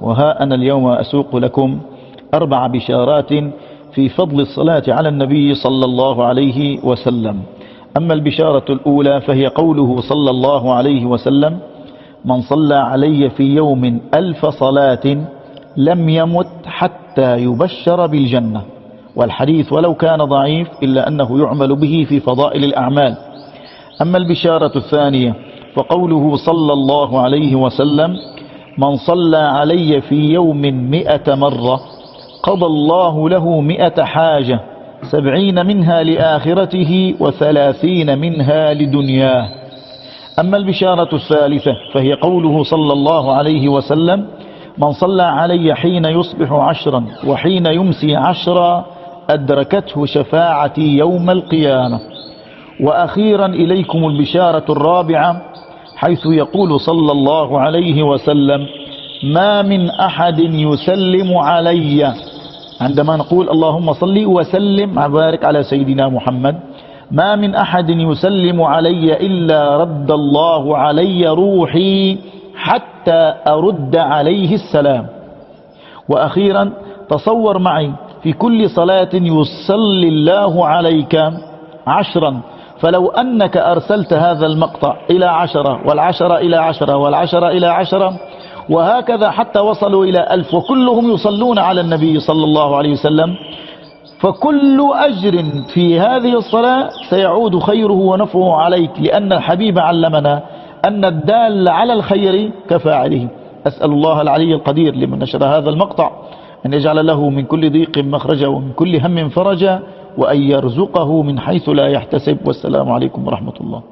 وها أنا اليوم أسوق لكم 4 بشارات في فضل الصلاة على النبي صلى الله عليه وسلم. أما البشارة الأولى فهي قوله صلى الله عليه وسلم: من صلى علي في يوم 1000 صلاة لم يمت حتى يبشر بالجنة. والحديث ولو كان ضعيف إلا أنه يعمل به في فضائل الأعمال. أما البشارة الثانية فقوله صلى الله عليه وسلم: من صلى علي في يوم 100 مرة قضى الله له 100 حاجة 70 منها لآخرته و30 منها لدنياه. أما البشارة الثالثة فهي قوله صلى الله عليه وسلم: من صلى علي حين يصبح 10 وحين يمسي 10 أدركته شفاعتي يوم القيامة. وأخيرا إليكم البشارة الرابعة، حيث يقول صلى الله عليه وسلم: ما من أحد يسلم علي، عندما نقول اللهم صل وسلم وبارك على سيدنا محمد، ما من أحد يسلم علي إلا رد الله علي روحي حتى أرد عليه السلام. وأخيرا تصور معي في كل صلاة يصلي الله عليك 10، فلو أنك أرسلت هذا المقطع إلى 10 والعشرة إلى 10 والعشرة إلى 10 وهكذا حتى وصلوا إلى 1000 وكلهم يصلون على النبي صلى الله عليه وسلم، فكل أجر في هذه الصلاة سيعود خيره ونفعه عليك، لأن الحبيب علمنا أن الدال على الخير كفاعله. أسأل الله العلي القدير لمن نشر هذا المقطع أن يجعل له من كل ضيق مخرجا ومن كل هم فرجا، وأن يرزقه من حيث لا يحتسب. والسلام عليكم ورحمة الله.